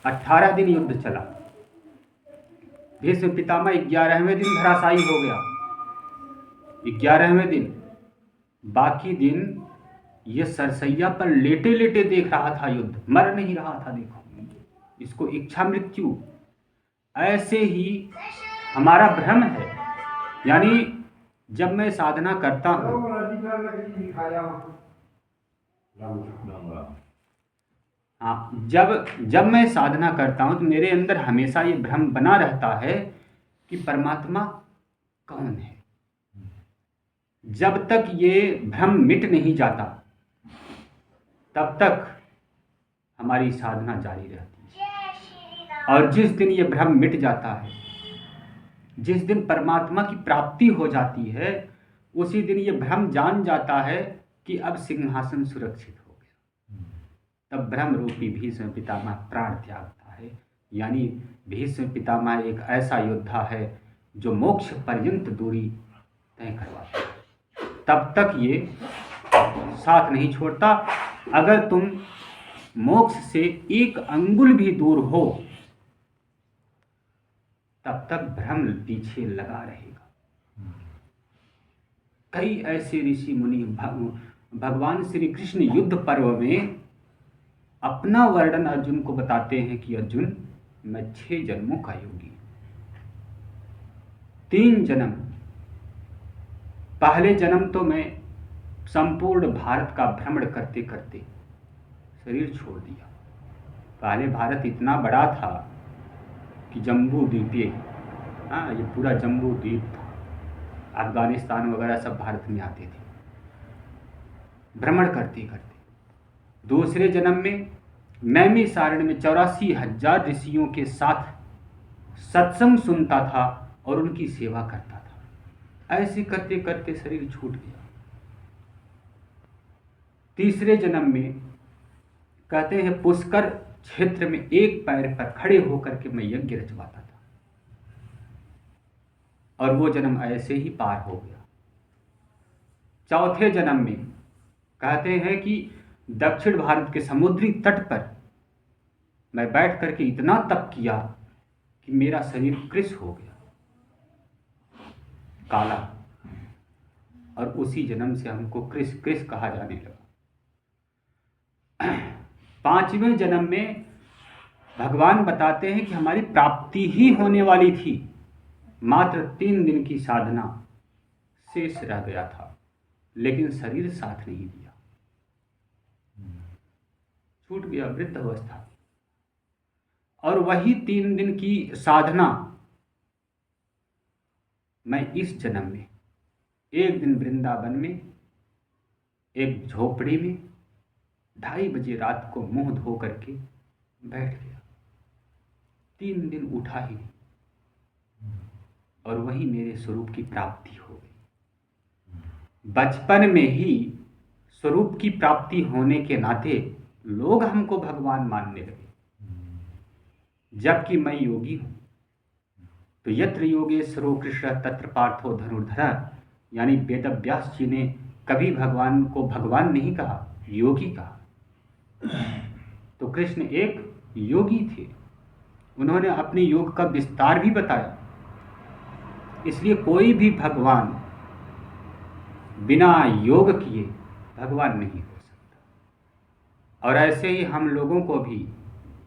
18 दिन युद्ध चला। भीष्म पितामह 11वें दिन धराशायी हो गया। 11वें दिन, बाकी दिन ये सरसैया पर लेटे लेटे देख रहा था युद्ध, मर नहीं रहा था। देखो, इसको इच्छा मृत्यु। ऐसे ही हमारा भ्रम है, यानी जब मैं साधना करता हूँ, हाँ, जब मैं साधना करता हूँ तो मेरे अंदर हमेशा ये भ्रम बना रहता है कि परमात्मा कौन है। जब तक ये भ्रम मिट नहीं जाता तब तक हमारी साधना जारी रहती है। और जिस दिन ये भ्रम मिट जाता है, जिस दिन परमात्मा की प्राप्ति हो जाती है, उसी दिन ये भ्रम जान जाता है कि अब सिंहासन सुरक्षित हो गया। तब ब्रह्म रूपी भीष्म पितामह प्राण त्यागता है। यानी भीष्म पितामह एक ऐसा योद्धा है जो मोक्ष पर्यंत दूरी तय करवाता है। तब तक ये साथ नहीं छोड़ता। अगर तुम मोक्ष से एक अंगुल भी दूर हो तब तक भ्रम पीछे लगा रहेगा। कई ऐसे ऋषि मुनि भगवान श्री कृष्ण युद्ध पर्व में अपना वर्णन अर्जुन को बताते हैं कि अर्जुन, मैं 6 जन्मों का योगी, 3 जन्म। पहले जन्म तो मैं संपूर्ण भारत का भ्रमण करते करते शरीर छोड़ दिया। पहले भारत इतना बड़ा था कि जम्बू द्वीपीय, हाँ, ये पूरा जम्बू द्वीप था, अफगानिस्तान वगैरह सब भारत में आते थे भ्रमण करते करते। दूसरे जन्म में नैमिषारण्य में 84,000 ऋषियों के साथ सत्संग सुनता था और उनकी सेवा करता था। ऐसे करते करते शरीर छूट गया। तीसरे जन्म में कहते हैं पुष्कर क्षेत्र में एक पैर पर खड़े होकर के मैं यज्ञ रचवाता था, और वो जन्म ऐसे ही पार हो गया। चौथे जन्म में कहते हैं कि दक्षिण भारत के समुद्री तट पर मैं बैठ करके इतना तप किया कि मेरा शरीर कृश हो गया, काला, और उसी जन्म से हमको कृश कृश कहा जाने लगा। 5वें जन्म में भगवान बताते हैं कि हमारी प्राप्ति ही होने वाली थी, मात्र 3 दिन की साधना शेष रह गया था, लेकिन शरीर साथ नहीं दिया, छूट गया वृद्ध अवस्था। और वही 3 दिन की साधना मैं इस जन्म में एक दिन वृंदावन में एक झोपड़ी में 2:30 बजे रात को मुंह धो करके बैठ गया। 3 दिन उठा ही नहीं, और वही मेरे स्वरूप की प्राप्ति हो गई। बचपन में ही स्वरूप की प्राप्ति होने के नाते लोग हमको भगवान मानने लगे, जबकि मैं योगी हूं। तो यत्र योगेश्वरो कृष्ण तत्र पार्थो धनुर्धर, यानी वेदव्यास जी ने कभी भगवान को भगवान नहीं कहा, योगी कहा। तो कृष्ण एक योगी थे, उन्होंने अपने योग का विस्तार भी बताया। इसलिए कोई भी भगवान बिना योग किए भगवान नहीं हो सकता। और ऐसे ही हम लोगों को भी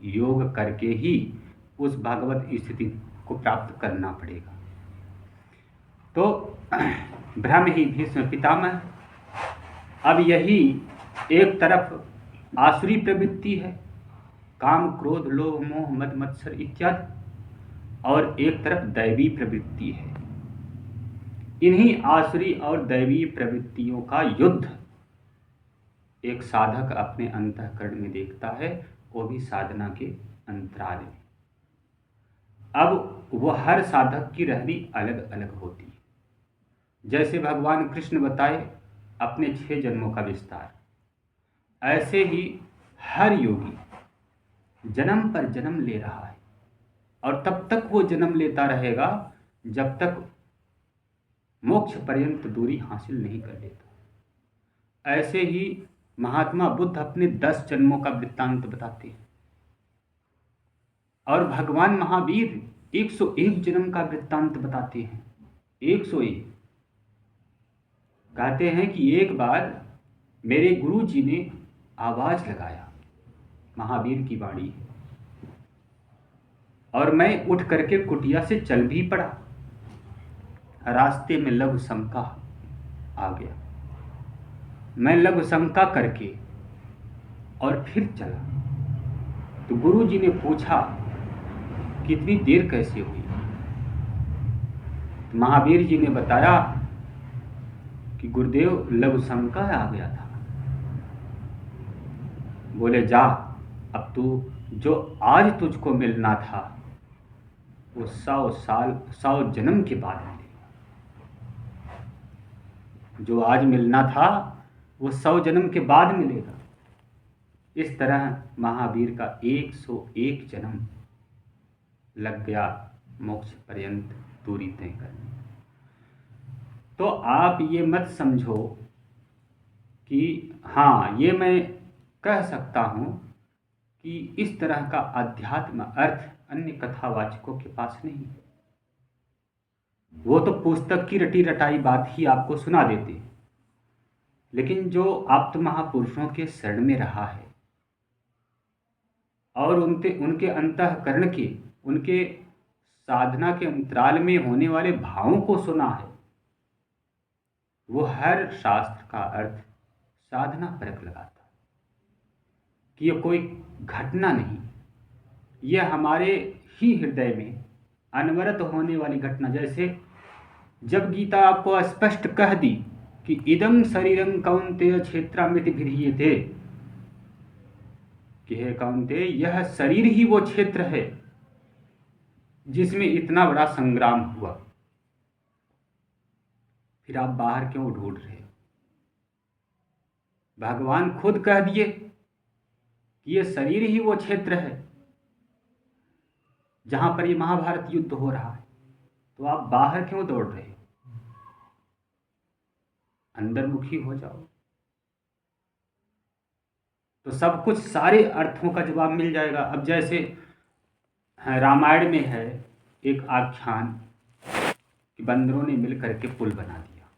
योग करके ही उस भगवत स्थिति को प्राप्त करना पड़ेगा। तो भ्रम ही भीष्म पितामह। अब यही एक तरफ आसुरी प्रवृत्ति है, काम क्रोध लोभ मोह मद मत्सर इत्यादि, और एक तरफ दैवी प्रवृत्ति है। इन्हीं आसुरी और दैवी प्रवृत्तियों का युद्ध एक साधक अपने अंतःकरण में देखता है, वो भी साधना के अंतराल में। अब वो हर साधक की रहनी अलग अलग होती है। जैसे भगवान कृष्ण बताए अपने 6 जन्मों का विस्तार, ऐसे ही हर योगी जन्म पर जन्म ले रहा है, और तब तक वो जन्म लेता रहेगा जब तक मोक्ष पर्यंत दूरी हासिल नहीं कर लेता। ऐसे ही महात्मा बुद्ध अपने 10 जन्मों का वृत्तांत बताते हैं। और भगवान महावीर 101 जन्म का वृत्तांत बताते हैं। 101 कहते हैं कि एक बार मेरे गुरु जी ने आवाज लगाया, महावीर की वाणी, और मैं उठ करके कुटिया से चल भी पड़ा। रास्ते में लघु शंका आ गया, मैं लघु शंका करके और फिर चला। तो गुरु जी ने पूछा कितनी देर कैसे हुई। तो महावीर जी ने बताया कि गुरुदेव लघु शंका आ गया था। बोले जा, अब तू जो आज तुझको मिलना था वो 100 जन्म के बाद मिलेगा। जो आज मिलना था वो 100 जन्म के बाद मिलेगा। इस तरह महावीर का 101 जन्म लग गया मोक्ष पर्यंत दूरी तय करने। तो आप ये मत समझो कि हाँ, ये मैं कह सकता हूँ कि इस तरह का अध्यात्म अर्थ अन्य कथावाचकों के पास नहीं। वो तो पुस्तक की रटी रटाई बात ही आपको सुना देते, लेकिन जो आप्त महापुरुषों के शरण में रहा है और उनके अंतःकरण के, उनके साधना के अंतराल में होने वाले भावों को सुना है, वो हर शास्त्र का अर्थ साधना परक लगाता है कि ये कोई घटना नहीं, ये हमारे ही हृदय में अनवरत होने वाली घटना। जैसे जब गीता आपको स्पष्ट कह दी कि इदं शरीरं कौन्तेय क्षेत्रामृति भिधीयते, कि हे कौन्तेय, यह शरीर ही वो क्षेत्र है जिसमें इतना बड़ा संग्राम हुआ, फिर आप बाहर क्यों ढूंढ रहे हो? भगवान खुद कह दिए कि ये शरीर ही वो क्षेत्र है जहां पर ये महाभारत युद्ध हो रहा है, तो आप बाहर क्यों दौड़ रहे हो? अंतर्मुखी हो जाओ, तो सब कुछ, सारे अर्थों का जवाब मिल जाएगा। अब जैसे रामायण में है एक आख्यान कि बंदरों ने मिल करके पुल बना दिया।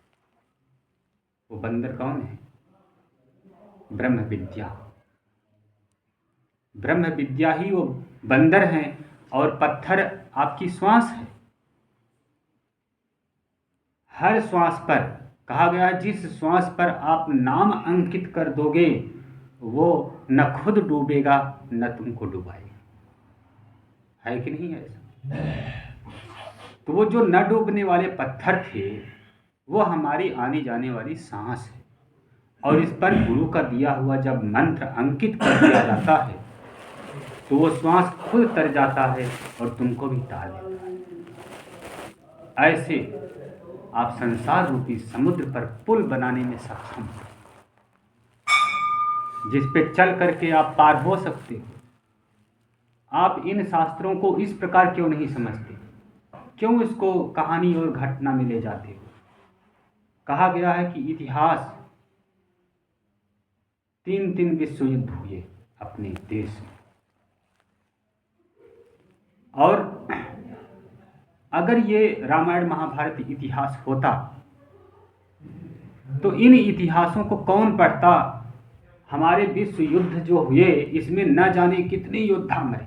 वो बंदर कौन है? ब्रह्म विद्या। ब्रह्म विद्या ही वो बंदर हैं, और पत्थर आपकी श्वास है। हर श्वास पर कहा गया, जिस श्वास पर आप नाम अंकित कर दोगे वो न खुद डूबेगा न तुमको डुबाएगा। है कि नहीं है ऐसा? तो वो जो न डूबने वाले पत्थर थे वो हमारी आने जाने वाली सांस है, और इस पर गुरु का दिया हुआ जब मंत्र अंकित कर दिया जाता है तो वो श्वास खुद तर जाता है और तुमको भी तार देता है। ऐसे आप संसार रूपी समुद्र पर पुल बनाने में सक्षम हो, जिस पे चल करके आप पार हो सकते हो। आप इन शास्त्रों को इस प्रकार क्यों नहीं समझते? क्यों इसको कहानी और घटना में ले जाते हो? कहा गया है कि इतिहास 3 विश्व युद्ध हुए अपने देश में, और अगर ये रामायण महाभारत इतिहास होता तो इन इतिहासों को कौन पढ़ता? हमारे विश्व युद्ध जो हुए इसमें न जाने कितने योद्धा मरे,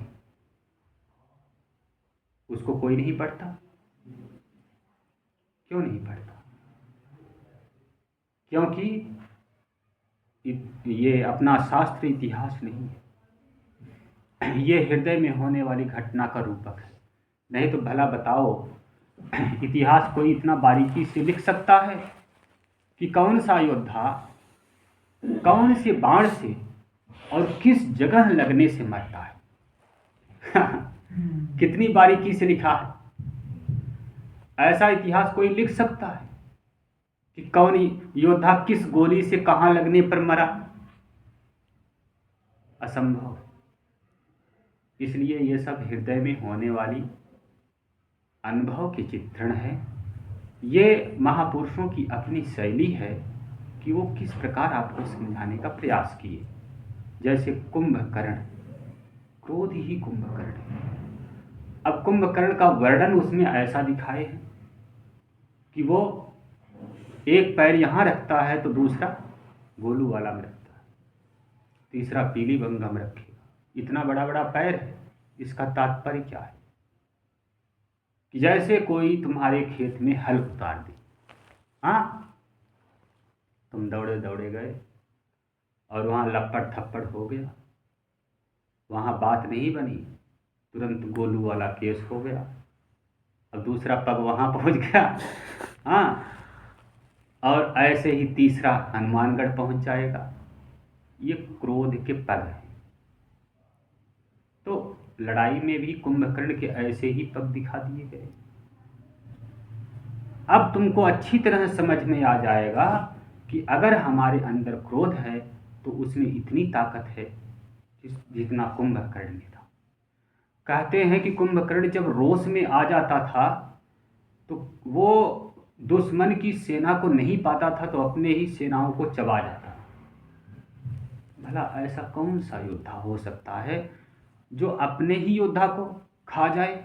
उसको कोई नहीं पढ़ता। क्यों नहीं पढ़ता? क्योंकि ये अपना शास्त्र इतिहास नहीं है, ये हृदय में होने वाली घटना का रूपक है। नहीं तो भला बताओ, इतिहास कोई इतना बारीकी से लिख सकता है कि कौन सा योद्धा कौन से बाण से और किस जगह लगने से मरता है? कितनी बारीकी से लिखा है। ऐसा इतिहास कोई लिख सकता है कि कौन योद्धा किस गोली से कहां लगने पर मरा? असंभव। इसलिए ये सब हृदय में होने वाली अनुभव के चित्रण है। ये महापुरुषों की अपनी शैली है कि वो किस प्रकार आपको समझाने का प्रयास किए। जैसे कुंभकर्ण, क्रोध ही कुंभकर्ण है, अब कुंभकर्ण का वर्णन उसमें ऐसा दिखाए है कि वो एक पैर यहाँ रखता है तो दूसरा गोलू वाला में रखता है, तीसरा पीली बंगा में रखेगा। इतना बड़ा बड़ा पैर है। इसका तात्पर्य क्या है कि जैसे कोई तुम्हारे खेत में हल उतार दे, हाँ, तुम दौड़े दौड़े गए और वहाँ लपड़ थप्पड़ हो गया, वहाँ बात नहीं बनी, तुरंत गोलू वाला केस हो गया। अब दूसरा पग वहाँ पहुँच गया, हाँ, और ऐसे ही तीसरा हनुमानगढ़ पहुँच जाएगा। ये क्रोध के पग हैं। तो लड़ाई में भी कुंभकर्ण के ऐसे ही पग दिखा दिए गए। अब तुमको अच्छी तरह समझ में आ जाएगा कि अगर हमारे अंदर क्रोध है तो उसमें इतनी ताकत है जितना कुंभकर्ण में था। कहते हैं कि कुंभकर्ण जब रोष में आ जाता था तो वो दुश्मन की सेना को नहीं पाता था तो अपने ही सेनाओं को चबा जाता। भला ऐसा कौन सा योद्धा हो सकता है जो अपने ही योद्धा को खा जाए?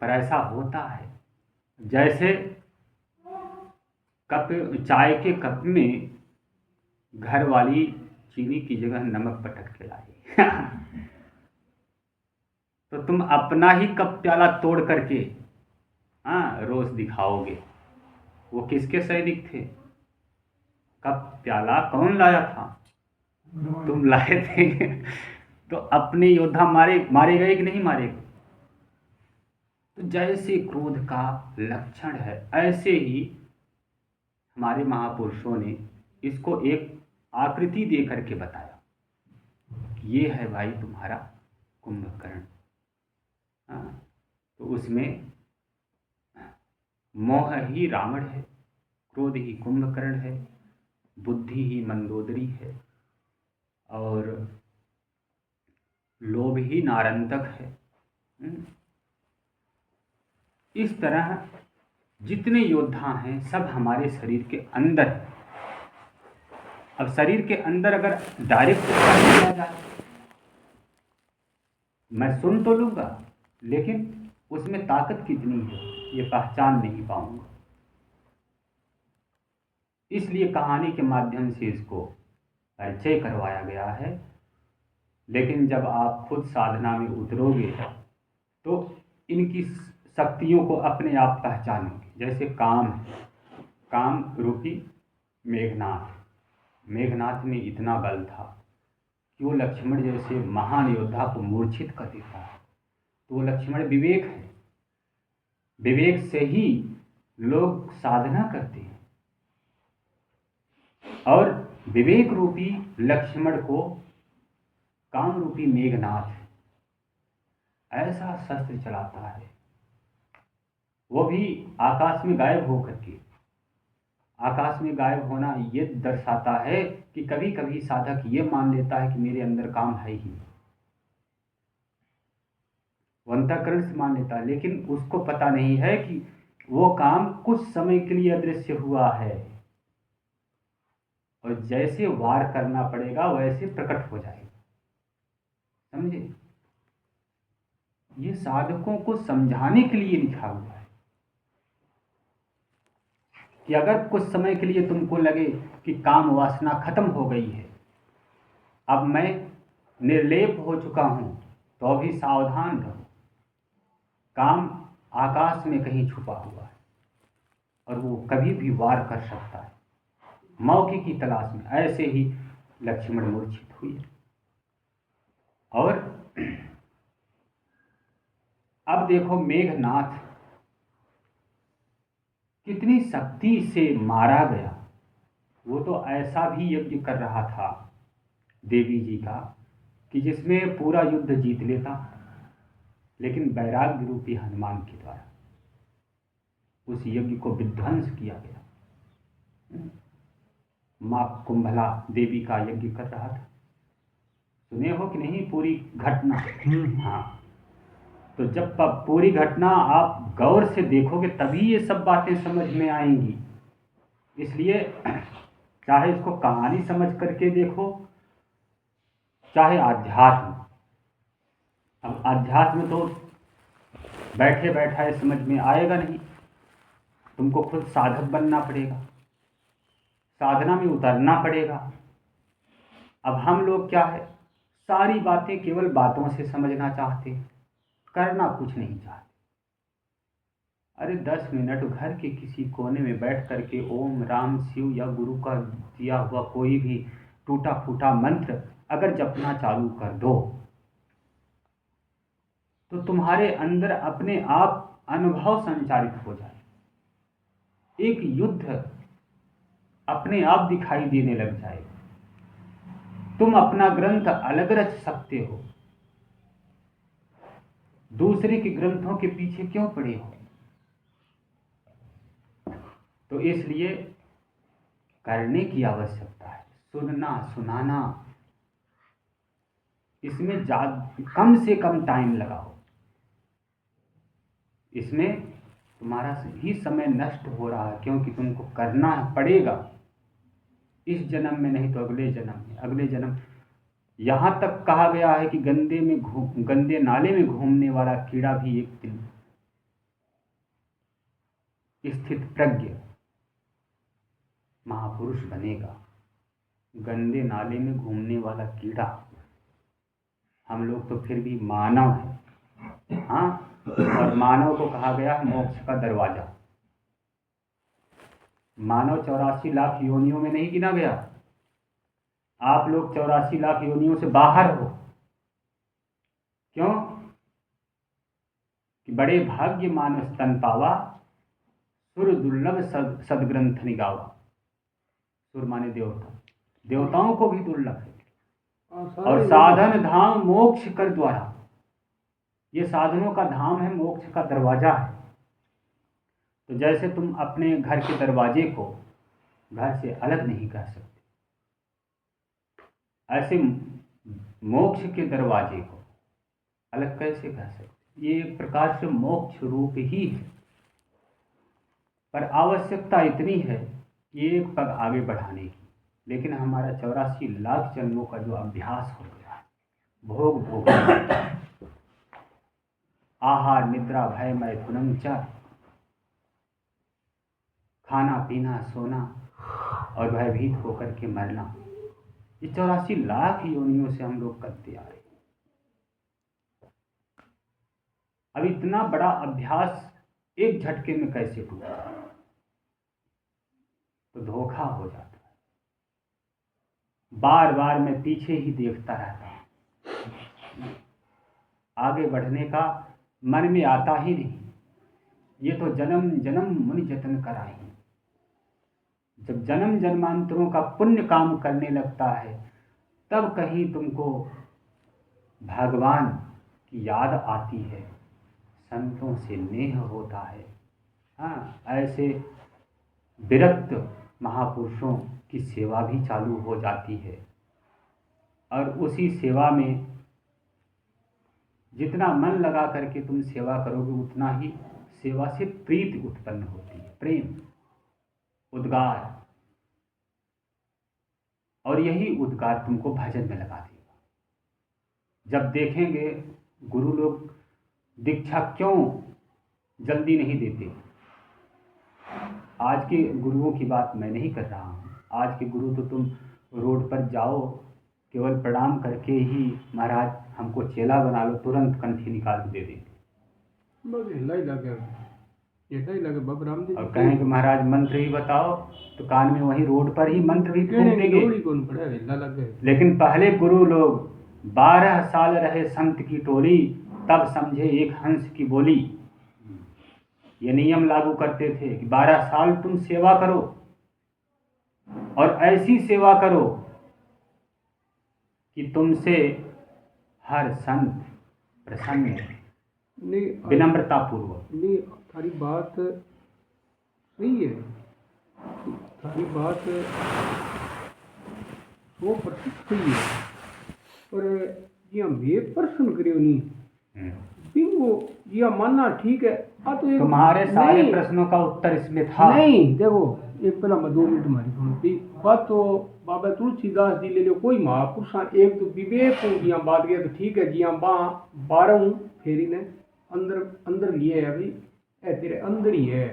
पर ऐसा होता है। जैसे कप, चाय के कप में घर वाली चीनी की जगह नमक पटक के लाई तो तुम अपना ही कप प्याला तोड़ करके रोष दिखाओगे। वो किसके सैनिक थे? कप प्याला कौन लाया था? तुम लाए थे तो अपने योद्धा मारे गए कि नहीं मारे गए? तो जैसे क्रोध का लक्षण है ऐसे ही हमारे महापुरुषों ने इसको एक आकृति दे करके बताया कि ये है भाई तुम्हारा कुंभकर्ण। तो उसमें मोह ही रावण है, क्रोध ही कुंभकर्ण है, बुद्धि ही मंदोदरी है और लोभ ही नारंतक है। इस तरह जितने योद्धा हैं सब हमारे शरीर के अंदर है। अब शरीर के अंदर अगर डायरेक्ट किया जाए मैं सुन तो लूँगा लेकिन उसमें ताकत कितनी है ये पहचान नहीं पाऊंगा। इसलिए कहानी के माध्यम से इसको परिचय करवाया गया है। लेकिन जब आप खुद साधना में उतरोगे तो इनकी शक्तियों को अपने आप पहचानोगे। जैसे काम है, काम रूपी मेघनाथ में इतना बल था कि वो लक्ष्मण जैसे महान योद्धा को मूर्छित कर देता है। तो वो लक्ष्मण विवेक है, विवेक से ही लोग साधना करते हैं और विवेक रूपी लक्ष्मण को काम रूपी मेघनाथ ऐसा शस्त्र चलाता है, वो भी आकाश में गायब होकर के। आकाश में गायब होना ये दर्शाता है कि कभी कभी साधक ये मान लेता है कि मेरे अंदर काम है ही, वो अंतःकरण से मान लेता है, लेकिन उसको पता नहीं है कि वो काम कुछ समय के लिए अदृश्य हुआ है और जैसे वार करना पड़ेगा वैसे प्रकट हो जाएगा। समझे? ये साधकों को समझाने के लिए लिखा हुआ है कि अगर कुछ समय के लिए तुमको लगे कि काम वासना खत्म हो गई है, अब मैं निर्लेप हो चुका हूं, तो अभी सावधान रहो। काम आकाश में कहीं छुपा हुआ है और वो कभी भी वार कर सकता है, मौके की तलाश में। ऐसे ही लक्ष्मण मूर्छित हुए और अब देखो मेघनाथ कितनी शक्ति से मारा गया। वो तो ऐसा भी यज्ञ कर रहा था देवी जी का कि जिसमें पूरा युद्ध जीत लेता, लेकिन वैराग्य रूपी हनुमान के द्वारा उस यज्ञ को विध्वंस किया गया। मां कुंभला देवी का यज्ञ कर रहा था, सुने हो कि नहीं पूरी घटना? हाँ, तो जब पूरी घटना आप गौर से देखोगे तभी ये सब बातें समझ में आएंगी। इसलिए चाहे इसको कहानी समझ करके देखो, चाहे आध्यात्म, अब अध्यात्म तो बैठे बैठाए समझ में आएगा नहीं, तुमको खुद साधक बनना पड़ेगा, साधना में उतरना पड़ेगा। अब हम लोग क्या है, सारी बातें केवल बातों से समझना चाहते हैं, करना कुछ नहीं चाहते। अरे 10 मिनट घर के किसी कोने में बैठ करके ओम राम शिव या गुरु का दिया हुआ कोई भी टूटा फूटा मंत्र अगर जपना चालू कर दो तो तुम्हारे अंदर अपने आप अनुभव संचारित हो जाए, एक युद्ध अपने आप दिखाई देने लग जाए। तुम अपना ग्रंथ अलग रच सकते हो, दूसरे के ग्रंथों के पीछे क्यों पड़े हो? तो इसलिए करने की आवश्यकता है, सुनना सुनाना, इसमें कम से कम टाइम लगाओ, इसमें तुम्हारा ही समय नष्ट हो रहा है, क्योंकि तुमको करना पड़ेगा इस जन्म में, नहीं तो अगले जन्म में, अगले जन्म। यहां तक कहा गया है कि गंदे नाले में घूमने वाला कीड़ा भी एक दिन स्थित प्रज्ञ महापुरुष बनेगा। गंदे नाले में घूमने वाला कीड़ा, हम लोग तो फिर भी मानव है, हाँ, और मानव को कहा गया है मोक्ष का दरवाजा। मानव 84 लाख योनियों में नहीं गिना गया, आप लोग 84 लाख योनियों से बाहर हो। क्यों? कि बड़े भाग्य मानस तन पावा, सुर दुर्लभ सदग्रंथ निगावा। सुर माने देवता, देवताओं को भी दुर्लभ है। और साधन धाम मोक्ष कर द्वारा, ये साधनों का धाम है, मोक्ष का दरवाजा है। तो जैसे तुम अपने घर के दरवाजे को घर से अलग नहीं कर सकते, ऐसे मोक्ष के दरवाजे को अलग कैसे कर सकते? ये एक प्रकार से मोक्ष रूप ही है, पर आवश्यकता इतनी है कि एक पग आगे बढ़ाने की। लेकिन हमारा 84 लाख जन्मों का जो अभ्यास हो गया है, भोग भोग, आहार निद्रा भय मैथुनम च, खाना पीना सोना और भयभीत होकर के मरना, ये 84 लाख योनियों से हम लोग करते आ रहे हैं। अब इतना बड़ा अभ्यास एक झटके में कैसे टूटा? तो धोखा हो जाता है। बार बार मैं पीछे ही देखता रहता हूं, आगे बढ़ने का मन में आता ही नहीं। ये तो जन्म जन्म मुनि जतन कराई। जब जन्म जन्मांतरों का पुण्य काम करने लगता है, तब कहीं तुमको भगवान की याद आती है, संतों से नेह होता है। हाँ, ऐसे विरक्त महापुरुषों की सेवा भी चालू हो जाती है, और उसी सेवा में जितना मन लगा करके तुम सेवा करोगे, उतना ही सेवा से प्रीति उत्पन्न होती है, प्रेम, उद्गार, और यही उद्गार तुमको भजन में लगा देगा। जब देखेंगे गुरु लोग दीक्षा क्यों जल्दी नहीं देते, आज के गुरुओं की बात मैं नहीं कर रहा हूँ। आज के गुरु तो तुम रोड पर जाओ, केवल प्रणाम करके ही महाराज हमको चेला बना लो, तुरंत कंठी निकाल के दे देंगे और कहें कि महाराज मंत्र ही बताओ, तो कान में वही रोड पर ही मंत्र भी फूंक देंगे। लेकिन पहले गुरु लोग 12 साल रहे संत की टोली, तब समझे एक हंस की बोली। ये नियम लागू करते थे कि 12 साल तुम सेवा करो, और ऐसी सेवा करो कि तुमसे हर संत प्रसन्न, विनम्रता पूर्वक। नहीं, थारी बात सही है, थारी बात 100% सही है, पर जिया मैं प्रश्न करियो नहीं बिंगो, जिया मानना ठीक है। तो तुम्हारे सारे प्रश्नों का उत्तर इसमें था। नहीं, देखो एक पहला मैं 2 मिनट मारी सुनो भी बात तो बाबा तुलसीदास जी ले लो कोई महापुरुषा एक तो विवेक हो जिया बात गया तो ठीक है जिया बा 12 फेरी ने अंदर अंदर लिए है भाई ए तेरे अंदर ही है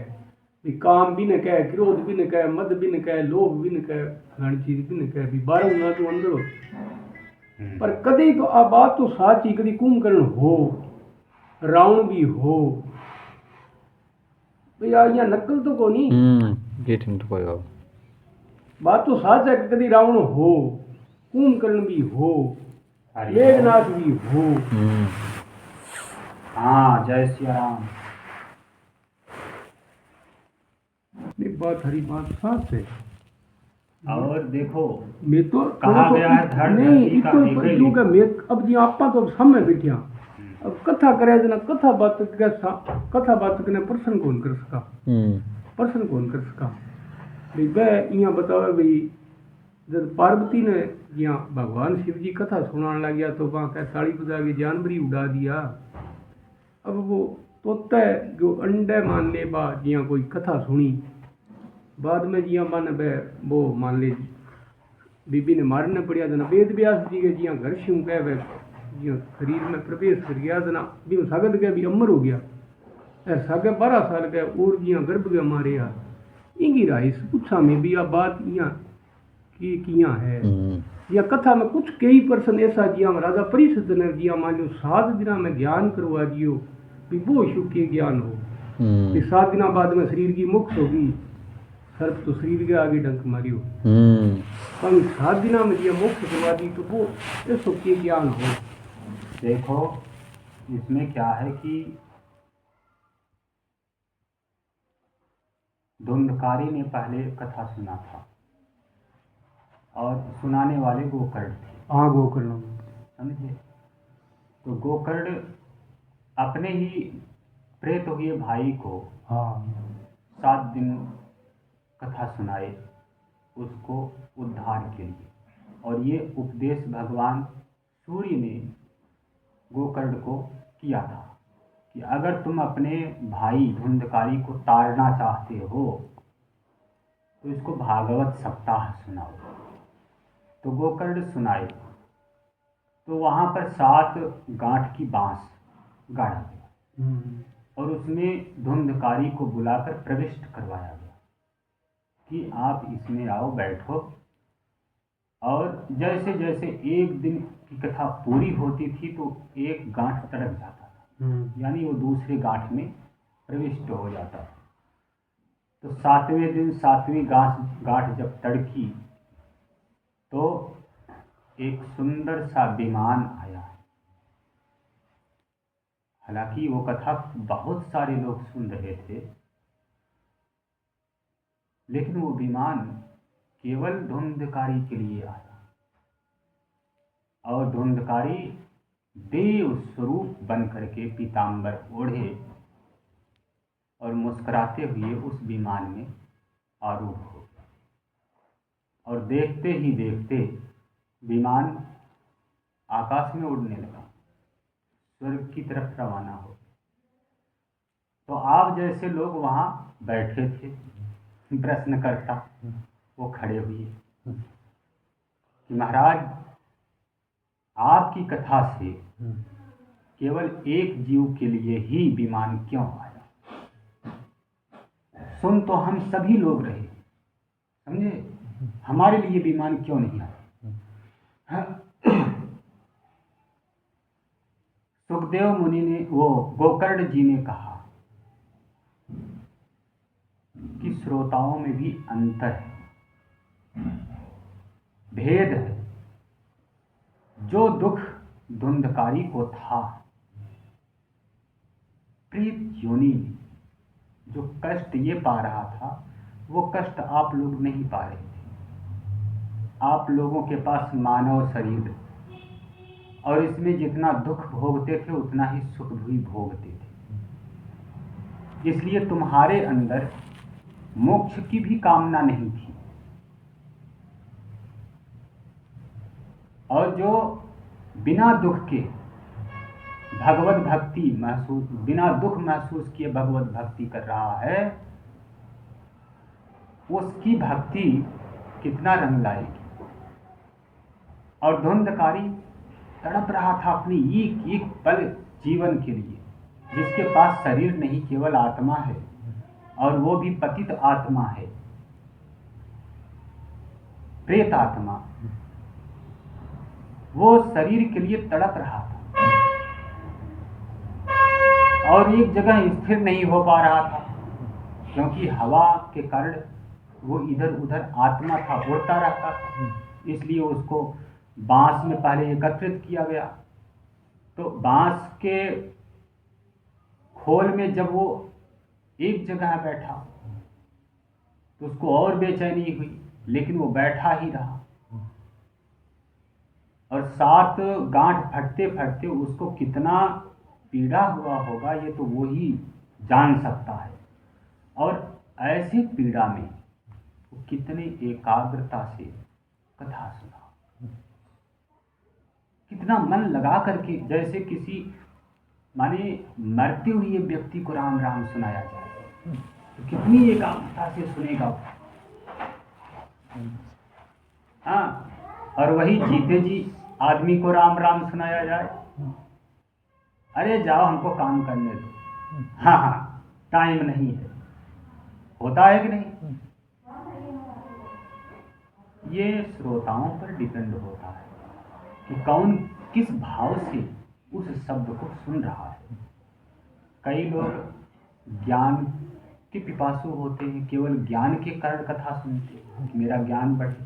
भी काम भी न कह क्रोध भी न कह मद भी न कह लोभ भी न कह फलानी चीज भी न कह भी 12 ना तो अंदर हो पर कदी तो आ बात तो साची कदी कुंभकर्ण हो रावण भी हो भैया यहाँ नकल तो को नहीं ये ठीक तो कोई बात तो साच है कि कभी रावण हो कुंभकर्ण भी हो मेघनाथ भी हो हाँ जय श्री राम। ये बात हरी बात साच है और देखो मैं तो कहा गया है धड़ नहीं धरती का इतो एक ही जो मैं अब जी आपा तो सामने बैठिया अब कथा करे जना कथा बात ने प्रश्न कौन कर सका प्रश्न कौन कर सका भाई वह यहाँ बतावे भाई जब पार्वती ने यहाँ भगवान शिव जी कथा सुनाने लग गया तो वहाँ क्या ताली बजा के जानवर ही उड़ा दिया। अब वो तोता जो अंडे मान ले बा जिया कोई कथा सुनी बाद में जिया मन वह वो मान ले बीबी ने मारने पड़िया जना वेद व्यास जी के जिया घर शिव कह वह जिया शरीर में प्रवेश कर गया जना भी सागत गया भी अमर हो गया सागे 12 साल के और जिया गर्भ के मारे यार इंगी राइस पूछा में भी आ बात यहाँ की किया है या कथा में कुछ कई पर्सन ऐसा जिया राजा परिषद ने जिया मान लो 7 दिन में ज्ञान करवा दियो भी वो सुख के ज्ञान हो कि 7 दिन बाद में शरीर की मुक्त होगी सर्प तो शरीर के आगे डंक मारियो पर 7 दिन में जिया मुक्त करवा दी तो वो सुख के ज्ञान हो। देखो इसमें क्या है कि धुंधकारी ने पहले कथा सुना था और सुनाने वाले गोकर्ण थे। हाँ गोकर्ण समझे। तो गोकर्ण अपने ही प्रेत हुए भाई को 7 दिन कथा सुनाए उसको उद्धार के लिए और ये उपदेश भगवान सूर्य ने गोकर्ण को किया था कि अगर तुम अपने भाई धुंधकारी को तारना चाहते हो तो इसको भागवत सप्ताह सुनाओ। तो गोकर्ण सुनाए तो वहाँ पर 7 गांठ की बांस गाड़ा गया और उसमें धुंधकारी को बुलाकर प्रविष्ट करवाया गया कि आप इसमें आओ बैठो। और जैसे जैसे एक दिन की कथा पूरी होती थी तो एक गांठ तड़क जाता था यानी वो दूसरे गांठ में प्रविष्ट हो जाता था। तो 7वें दिन 7वीं गांठ जब तड़की तो एक सुंदर सा विमान आया। हालांकि वो कथा बहुत सारे लोग सुन रहे थे लेकिन वो विमान केवल धुंधकारी के लिए आया और धुंधकारी देव स्वरूप बन करके पीतांबर ओढ़े और मुस्कुराते हुए उस विमान में आरूढ़ हो गया और देखते ही देखते विमान आकाश में उड़ने लगा, स्वर्ग की तरफ रवाना हो। तो आप जैसे लोग वहाँ बैठे थे प्रश्नकर्ता वो खड़े हुए कि महाराज आपकी कथा से केवल एक जीव के लिए ही विमान क्यों आया? सुन तो हम सभी लोग रहे, समझे, हमारे लिए विमान क्यों नहीं आया? सुखदेव मुनि ने वो गोकर्ण जी ने कहा कि श्रोताओं में भी अंतर है, भेद है। जो दुख धुंधकारी को था प्रीत योनि में, जो कष्ट ये पा रहा था वो कष्ट आप लोग नहीं पा रहे थे। आप लोगों के पास मानव शरीर और इसमें जितना दुख भोगते थे उतना ही सुख भी भोगते थे। इसलिए तुम्हारे अंदर मोक्ष की भी कामना नहीं थी और जो बिना दुख के भगवत भक्ति महसूस, बिना दुख महसूस किए भगवत भक्ति कर रहा है उसकी भक्ति कितना रंग लाएगी। और धुंधकारी तड़प रहा था अपनी एक एक पल जीवन के लिए, जिसके पास शरीर नहीं केवल आत्मा है, और वो भी पतित आत्मा है, प्रेत आत्मा। वो शरीर के लिए तड़प रहा था और एक जगह स्थिर नहीं हो पा रहा था, क्योंकि हवा के कारण वो इधर उधर आत्मा था, उड़ता रहता था। इसलिए उसको बांस में पहले एकत्रित किया गया। तो बांस के खोल में जब वो एक जगह बैठा तो उसको और बेचैनी हुई, लेकिन वो बैठा ही रहा। और 7 गांठ फटते फटते उसको कितना पीड़ा हुआ होगा, ये तो वो ही जान सकता है। और ऐसी पीड़ा में वो कितने एकाग्रता से कथा सुना, कितना मन लगा करके, जैसे किसी माने मरते हुए व्यक्ति को राम राम सुनाया जाए तो कितनी एकाग्रता से सुनेगा। हाँ, और वही जीते जी आदमी को राम राम सुनाया जाए, अरे जाओ हमको काम करने दो, हाँ हाँ टाइम नहीं है, होता है कि नहीं। ये श्रोताओं पर डिपेंड होता है कि कौन किस भाव से उस शब्द को सुन रहा है। कई लोग ज्ञान के पिपासु होते हैं, केवल ज्ञान के कारण कथा सुनते हैं कि मेरा ज्ञान बढ़े।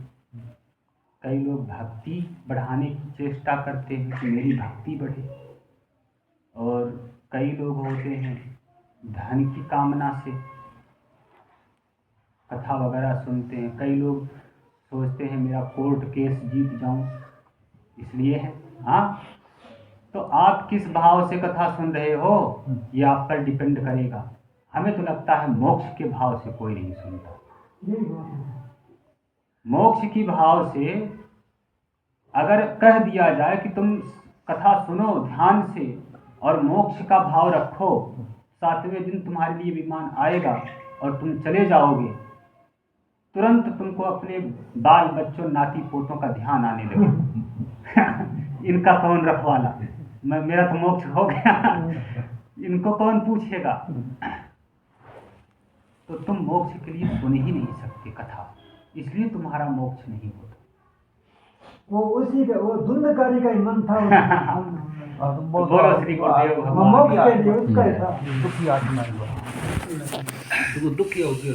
कई लोग भक्ति बढ़ाने की चेष्टा करते हैं कि मेरी भक्ति बढ़े। और कई लोग होते हैं धन की कामना से कथा वगैरह सुनते हैं। कई लोग सोचते हैं मेरा कोर्ट केस जीत जाऊं, इसलिए है। हाँ, तो आप किस भाव से कथा सुन रहे हो ये आप पर डिपेंड करेगा। हमें तो लगता है मोक्ष के भाव से कोई नहीं सुनता। मोक्ष की भाव से अगर कह दिया जाए कि तुम कथा सुनो ध्यान से और मोक्ष का भाव रखो, 7वें दिन तुम्हारे लिए विमान आएगा और तुम चले जाओगे, तुरंत तुमको अपने बाल बच्चों नाती पोतों का ध्यान आने लगे। इनका कौन रखवाला, मेरा तो मोक्ष हो गया, इनको कौन पूछेगा। तो तुम मोक्ष के लिए सुन ही नहीं सकते कथा, इसलिए तुम्हारा मोक्ष नहीं होता। वो उसी का वो धुंधकारी का ही मन था। बोलो श्री गुरुदेव भगवान। मोक्ष के लिए उसका ही था। दुखी आत्मा है वो। दुखी हो गया।